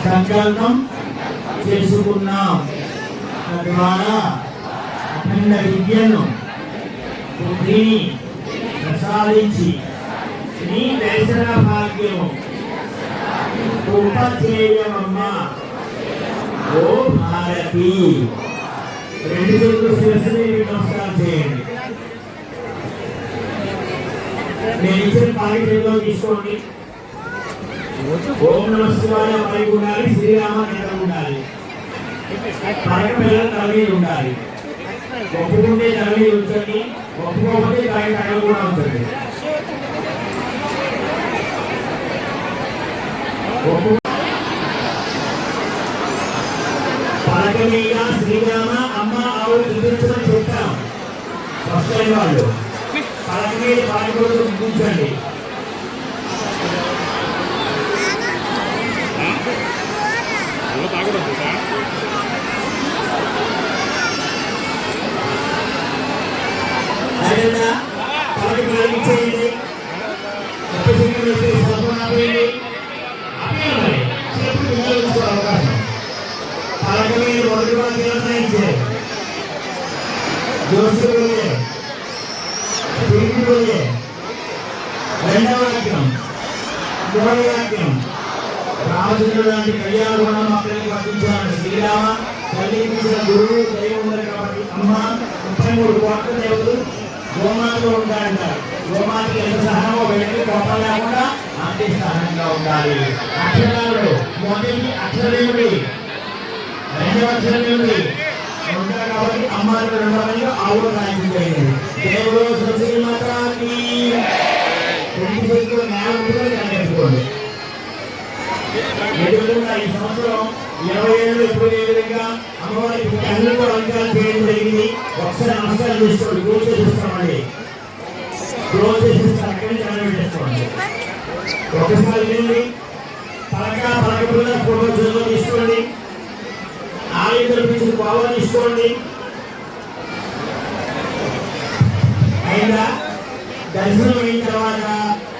సంకల్పం చేసుకున్నాం. తద్వారా అఖండ విద్యను బుద్ధిని ప్రసాదించి నీ దర్శన భాగ్యము ఉపచేయమమ్మా ఓ భారతి. రెండు చేతులు శిరస్సుని నమస్కారం చేయండి. నేను ఇచ్చిన పాఠ్యంలో తీసుకోండి. ఓం నమ శివాయ పై ఉండాలి, శ్రీరామ నేత్రం ఉండాలి, పరక పిల్లల తల మీద ఉండాలి. ఒప్పుకుంటే తల మీద ఉంచండి, ఒప్పుకోకపోతే పైన తల కూడా ఉంచండి. పరక మీద శ్రీరామ అమ్మ ఆవులు చూపించమని చెప్తాం. ఫస్ట్ టైం వాళ్ళు పరక మీద పాడుకోవడం చూపించండి. రెండవ వాక్యం మూడవ వాక్యం రాజులు లాంటి కళ్యాణ గుణం అక్కడికి వర్తించాలని శ్రీరామ కలిగించిన గురువు దైవం ఉన్నారు కాబట్టి అమ్మ 33 కోట్ల దేవతలు గోమాతలో ఉంటాయంటారు. గోమాతకి ఎంత సహనమో వెళ్ళి కోపం లేకుండా అంతే సహనంగా ఉండాలి. అక్షరాలు మొదటి అక్షరమేమిటి, రెండవ అక్షరమేమిటి ఉంటారు కాబట్టి అమ్మాయిలు రెండవ ఆవులు రాయించండి. దేవుడు తులసి మాత్రాన్ని రెండు చేతులు నేల ముందుగా కనిపెట్టుకోండి. ఈ సంవత్సరం 20 ఏళ్ళు ఎప్పుడు ఏ విధంగా అమ్మవారికి కళ్ళతో అలంకారం చేయడం జరిగింది. ఒకసారి నమస్కారం చేసుకోండి. క్లోజ్ చేసేస్తామండి, క్లోజ్ చేసేస్తాం. అక్కడి నుంచి కనిపెట్టేసుకోండి. ఒకసారి వెళ్ళి పలక పిల్లల ఫోటో జోలో తీసుకోండి. ఆలయం కల్పించిన కోవా తీసుకోండి. అయినా దర్శనం అయిన తర్వాత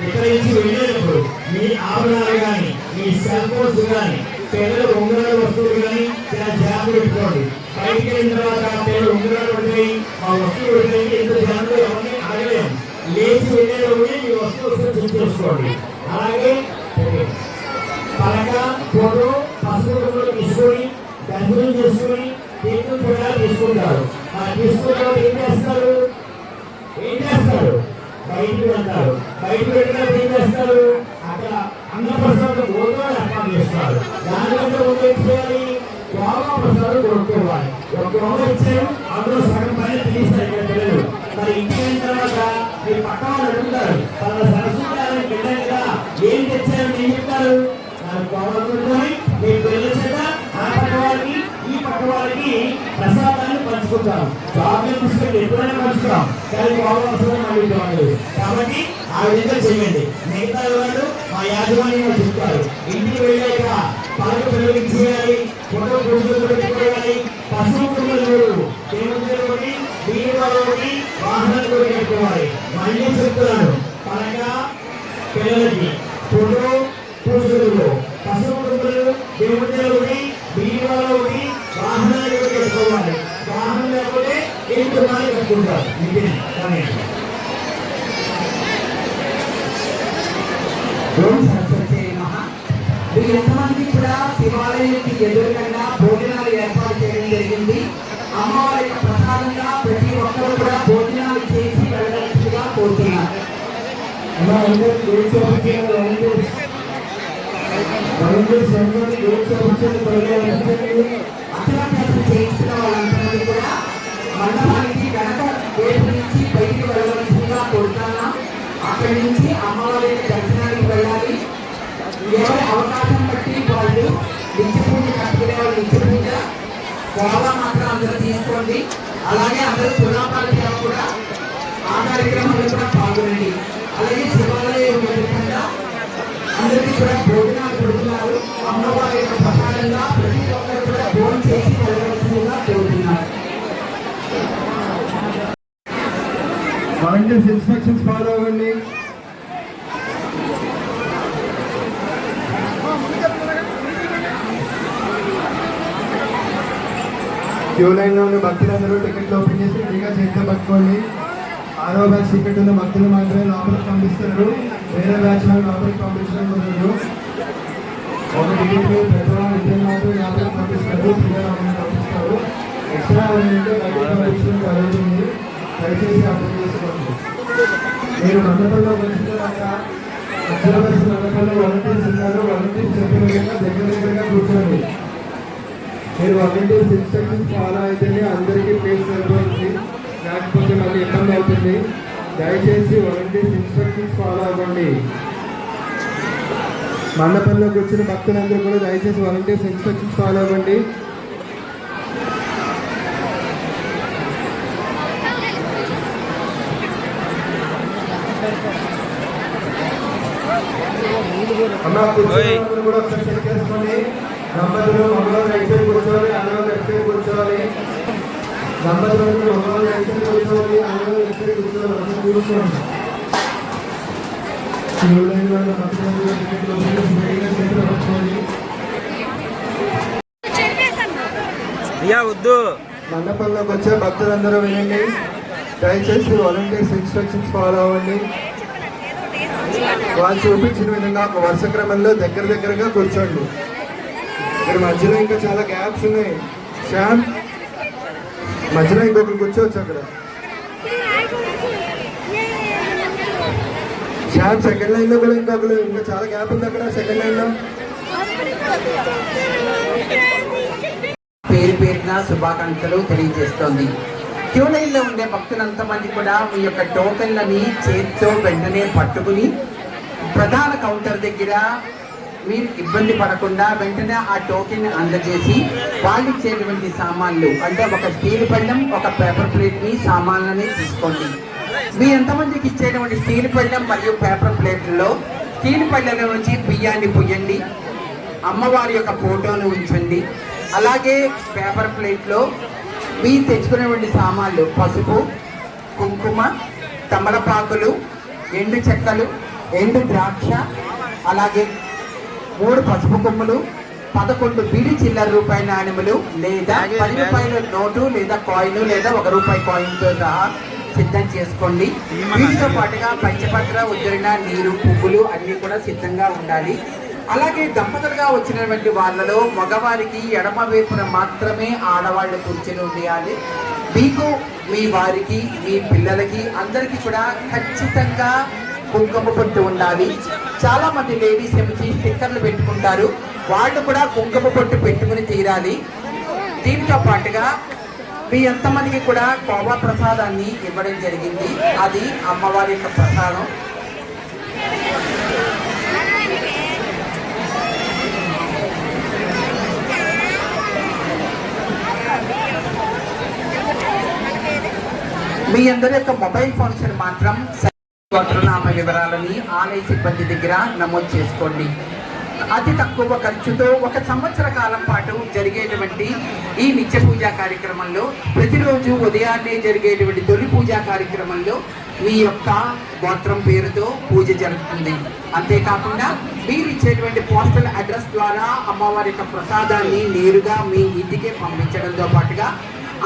ఇక్కడి నుంచి వెళ్ళేటప్పుడు మీ ఆభరణాలు కానీ మీ సెల్ ఫోన్స్ కానీ పిల్లలు ఉంగరాలు వస్తువులు కానీ ఇలా జాగ్రత్త పెట్టుకోండి. బయటికి వెళ్ళిన తర్వాత పిల్లలు ఉంగరాలు పడిపోయి మా వస్తువులు పడిపోయి ఎంత జాగ్రత్తగా ఎవరిని అడగలేము. లేచి వెళ్ళేటప్పుడు మీ వస్తువులు చూసుకోండి. అలాగే పలక ఫోటో పసుపు తీసుకొని దర్శనం చేసుకొని తీర్థం కూడా తీసుకుంటారు. తీసుకున్న ఏం చేస్తారు బయటకు వెళ్తారు. బయటకు వెళ్ళినప్పుడు ఏం చేస్తారు, అక్కడ అన్నప్రసాదం గోదావరి అర్థం చేస్తారు. దానికంటే ఏం చేయాలి, గోవా ప్రసాదం కొనుక్కోవాలి. ఒక గోవా ఇచ్చారు, అందులో సగం పైన తీస్తారు ఇక్కడ పిల్లలు. మరి ఇంటికి అయిన తర్వాత మీరు పక్క వాళ్ళు అడుగుతారు, వాళ్ళ సరస్వతి వెళ్ళారు కదా ఏం తెచ్చారని ఏం చెప్తారు, గోవా కొనుక్కొని మీరు పిల్లల చేత ఆ పక్క వాళ్ళకి ఈ పక్క వాళ్ళకి ప్రసాదాన్ని పంచుకుంటాం. చాక్లెట్ బిస్కెట్ ఎప్పుడైనా పంచుతాం, కానీ గోవా ప్రసాదం అడుగుతాం. కాబట్టి ఆ విధంగా చేయండి. మిగతా వాళ్ళు మా యాజమాన్యంలో చెప్తారు. ఇంటికి వెళ్ళాక పలక పిల్లలకి చేయాలి, ఫోటో పూజలు పెట్టుకోవాలి, పశువు పిల్లలు దేవుడి బీరువాలోని వాహనాలు కూడా పెట్టుకోవాలి. మళ్ళీ చెప్తున్నాను, పలక పిల్లలకి ఫోటో పూజలు పశువు పిల్లలు దేవుడి బీరువాలోని వాహనాలు కూడా పెట్టుకోవాలి. వాహనం లేకపోతే ఇంటి వారు పెట్టుకుంటారు. ఎంతమంది కూడా శివాలయానికి ఎదురుగా భోజనాలు ఏర్పాటు చేయడం జరిగింది. అమ్మవారి యొక్క ప్రసాదంగా ప్రతి ఒక్కరు కూడా భోజనాలు చేసి వెళ్ళవలసిందిగా కోరుతున్నారు. అక్షరాభ్యాసం చేయించిన వాళ్ళందరినీ కూడా మండపానికి గనక వేపు నుంచి బయటికి వెళ్ళవలసిందిగా కోరుతున్నాం. అక్కడి నుంచి అమ్మవారి దర్శనానికి వెళ్ళాలి. ఎవరి అవకాశం బట్టి వాళ్ళు నిత్య పూజ కట్టుకునే వాళ్ళు నిత్య పూజ కోవా మాత్రం అందరూ తీసుకోండి. అలాగే అందరూ తులాపాల సేవ కూడా ఆ కార్యక్రమంలో కూడా పాల్గొనండి. అలాగే శివాలయం ఎదురుకుండా అందరికీ కూడా భోజనాలు పెడుతున్నారు. అమ్మవారి యొక్క ప్రసాదంగా ప్రతి ఒక్కరు కూడా భోజనం చేసి వెళ్ళవలసిందిగా కోరుతున్నారు. ఇన్స్ట్రక్షన్స్ ఫాలో అవ్వండి. క్యూ లైన్లో ఉన్న భక్తులందరూ టికెట్లు ఓపెన్ చేసి ఫ్రీగా చేతితో పట్టుకోండి. 6వ బ్యాచ్ టికెట్ ఉన్న భక్తులు మాత్రమే లోపలికి పంపిస్తారు. వేరే బ్యాచ్ వాళ్ళు లోపలికి పంపించడం కుదరదు. ఒక టికెట్ పెద్దవాళ్ళు ఇద్దరు మాత్రం లోపలికి పంపిస్తారు. ఫ్రీగా లోపలికి పంపిస్తారు. ఎక్స్ట్రా ఉంటే బయటకు పంపించడం జరుగుతుంది. దయచేసి అర్థం చేసుకోండి. మీరు మండపంలోకి వచ్చిన తర్వాత అక్షరపరిచిన మండపంలో వాలంటీర్స్ ఉన్నారు. వాలంటీర్స్ చెప్పిన విధంగా దగ్గరగా కూర్చోండి. మీరు వాలంటీర్స్ ఇన్స్ట్రక్షన్స్ ఫాలో అయితేనే అందరికీ ప్లేస్ సరిపోతుంది, లేకపోతే మళ్ళీ ఇబ్బంది అవుతుంది. దయచేసి వాలంటీర్స్ ఇన్స్ట్రక్షన్స్ ఫాలో అవ్వండి. మండపంలోకి వచ్చిన భక్తులందరూ కూడా దయచేసి వాలంటీర్స్ ఇన్స్ట్రక్షన్స్ ఫాలో అవ్వండి. అమ్మ కూర్చోవాలి కూడా ఒకసారి చెక్ చేసుకోండి. దంపతులు మగవాళ్ళు రైట్ సైడ్ కూర్చోవాలి, ఆడవాళ్ళు లెఫ్ట్ సైడ్ కూర్చోవాలి. దంపతులు మగవాళ్ళు రైట్ సైడ్ కూర్చోవాలి, ఆడవాళ్ళు లెఫ్ట్ సైడ్ కూర్చోవాలి. ఒకసారి కూర్చోండి. క్యూ లైన్లో ఉన్న భక్తులందరూ టికెట్లు ఫ్రీగా చేతిలో పట్టుకోండి. వద్దు. మండపంలోకి వచ్చే భక్తులందరూ వినండి. దయచేసి వాలంటీర్స్ ఇన్స్ట్రక్షన్స్ ఫాలో అవ్వండి. వాళ్ళు చూపించిన విధంగా ఒక వరుస క్రమంలో దగ్గరగా కూర్చోండి. ఇక్కడ మధ్యలో ఇంకా చాలా గ్యాప్స్ ఉన్నాయి. శ్యామ్, మధ్యలో ఇంకొకరు కూర్చోవచ్చు అక్కడ. శ్యామ్, సెకండ్ లైన్ లో కూడా ఇంకొకరు, ఇంకా చాలా గ్యాప్ ఉంది అక్కడ సెకండ్ లైన్ లో. పేరు పేరున శుభాకాంక్షలు తెలియజేస్తోంది. క్యూ లైన్లో ఉండే భక్తులంతమంది కూడా మీ యొక్క టోకెన్లని చేతితో వెంటనే పట్టుకుని ప్రధాన కౌంటర్ దగ్గర మీరు ఇబ్బంది పడకుండా వెంటనే ఆ టోకెన్ అందజేసి వాళ్ళు ఇచ్చేటువంటి సామాన్లు అంటే ఒక స్టీల్ పళ్ళెం, ఒక పేపర్ ప్లేట్ని సామాన్లని తీసుకోండి. మీ ఎంతమందికి ఇచ్చేటువంటి స్టీల్ పళ్ళెం మరియు పేపర్ ప్లేట్లలో స్టీల్ పళ్ళెం నుంచి బియ్యాన్ని పొయ్యండి, అమ్మవారి యొక్క ఫోటోను ఉంచండి. అలాగే పేపర్ ప్లేట్లో మీరు తెచ్చుకునేటువంటి సామాన్లు పసుపు, కుంకుమ, తమలపాకులు, ఎండు చెక్కలు, ఎండు ద్రాక్ష, అలాగే 3 పసుపు కొమ్ములు, 11 బిడి చిల్లర రూపాయి నాణెములు లేదా 10 రూపాయల నోటు లేదా కాయిన్ లేదా 1 రూపాయి కాయిన్తో సహా సిద్ధం చేసుకోండి. వీటితో పాటుగా పంచపత్ర, ఉద్ధరణ, నీరు, పువ్వులు అన్నీ కూడా సిద్ధంగా ఉండాలి. అలాగే దంపతులుగా వచ్చినటువంటి వాళ్ళలో మగవారికి ఎడమ వైపున మాత్రమే ఆడవాళ్ళు కూర్చొని ఉండాలి. మీకు, మీ వారికి, మీ పిల్లలకి అందరికీ కూడా ఖచ్చితంగా కుంకుమ పొట్టు ఉండాలి. చాలా మంది లేడీస్ ఏమిటి స్టిక్కర్లు పెట్టుకుంటారు, వాళ్ళు కూడా కుంకుమ పొట్టు పెట్టుకుని తీరాలి. దీంతో పాటుగా మీ ఎంతమందికి కూడా కోవా ప్రసాదాన్ని ఇవ్వడం జరిగింది. అది అమ్మవారి యొక్క ప్రసాదం. మీ అందరి యొక్క మొబైల్ ఫోన్స్ మాత్రం గోత్రనామ వివరాలని ఆలయ సిబ్బంది దగ్గర నమోదు చేసుకోండి. అతి తక్కువ ఖర్చుతో 1 సంవత్సర కాలం పాటు జరిగేటువంటి ఈ నిత్య పూజా కార్యక్రమంలో ప్రతిరోజు ఉదయాన్నే జరిగేటువంటి తొలి పూజా కార్యక్రమంలో మీ యొక్క గోత్రం పేరుతో పూజ జరుగుతుంది. అంతేకాకుండా మీరు ఇచ్చేటువంటి పోస్టల్ అడ్రస్ ద్వారా అమ్మవారి యొక్క ప్రసాదాన్ని నేరుగా మీ ఇంటికే పంపించడంతో పాటుగా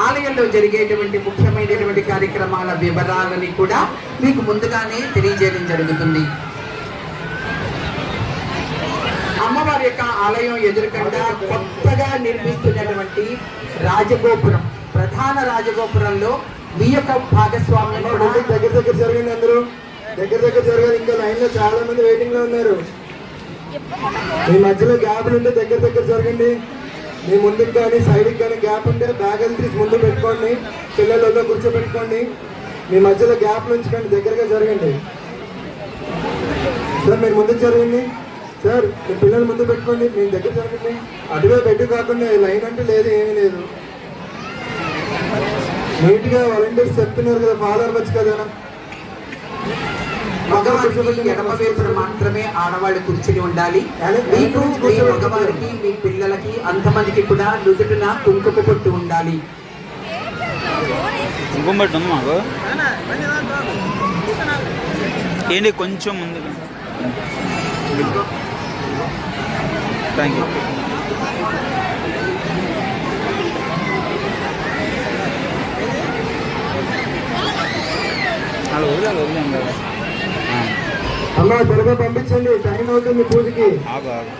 ఆలయంలో జరిగేటువంటి ముఖ్యమైనటువంటి కార్యక్రమాల వివరాలని కూడా మీకు ముందుగానే తెలియజేయడం జరుగుతుంది. అమ్మవారి యొక్క ఆలయం ఎదురుకుండా కొత్తగా నిర్మిస్తున్నటువంటి రాజగోపురం, ప్రధాన రాజగోపురంలో మీ యొక్క భాగస్వామ్యం దగ్గర జరగండి. అందరూ దగ్గర జరగాలి. ఇంకా లైన్ లో చాలా మంది వెయిటింగ్ లో ఉన్నారు. మీ మధ్యలో గ్యాప్లు ఉంటే దగ్గర జరగండి. మీ ముందుకు కానీ సైడ్కి కానీ గ్యాప్ ఉంటే బ్యాగులు తీసి ముందు పెట్టుకోండి, పిల్లలలో కూర్చోబెట్టుకోండి. మీ మధ్యలో గ్యాప్లు ఉంచుకోండి, దగ్గరగా జరగండి. సార్ మీరు ముందుకు జరగండి. సార్ మీ పిల్లలు ముందు పెట్టుకోండి, మీ దగ్గర జరగండి. అటువే బెడ్ కాకుండా లైన్ అంటే లేదు, ఏమీ లేదు. నీట్గా వాలంటీర్స్ చెప్తున్నారు కదా, ఫాలో అవ్వచ్చు కదా. మగవారికి ఎడమ వైపున మాత్రమే ఆడవాళ్ళు కూర్చుని ఉండాలి. మీకు, మీ మగవారికి, మీ పిల్లలకి అంతమందికి కూడా నుదుటిన కుంకుమ పొట్టు ఉండాలి. కుంకుమ పొట్టు ఉంది మాకు. ఏంటి కొంచెం ముందు. Thank you. అలా వదిలేం కదా. అమ్మ త్వరగా పంపించండి, టైం అవుతుంది పూజకి. ఆగు ఆగు.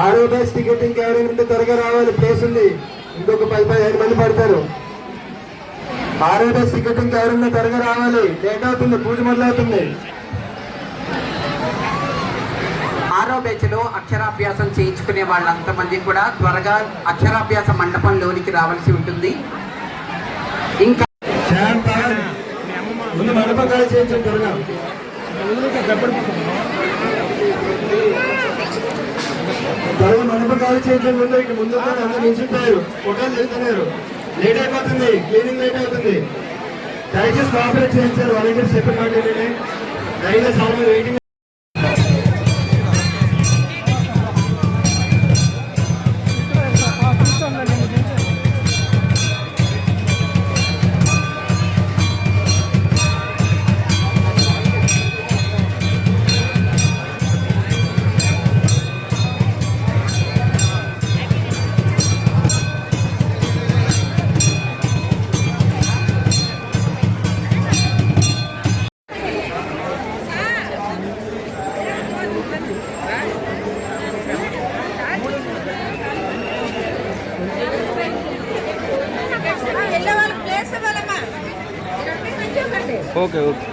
6వ బ్యాచ్ టికెట్ ఇంకెవరైనా ఉంటే త్వరగా రావాలి, ప్లేస్ ఉంది. ఇంకొక 10-15 మంది పడతారు. 6వ బ్యాచ్ టికెట్ ఇంకెవరైనా త్వరగా రావాలి, లేట్ అవుతుంది, పూజ మొదలవుతుంది. 6వ బ్యాచ్లో అక్షరాభ్యాసం చేయించుకునే వాళ్ళంతమంది కూడా త్వరగా అక్షరాభ్యాస మండపంలోనికి రావాల్సి ఉంటుంది. ఇంకా ముందు మండపకాలు చేయించండి త్వరగా. త్వరగా మండపకాలు చేయించండి. ముందు ఇక్కడ ముందు అందరూ నిల్చుంటారు, ఫోటోలు చేస్తున్నారు. లేట్ అయిపోతుంది, క్లీనింగ్ లేట్ అవుతుంది. దయచేసి కోఆపరేట్ చేయించారు, వాలంటీర్స్ చెప్పిన మాట ఏంటంటే దయచేసి చాలా మంది వెయిటింగ్. Okay okay.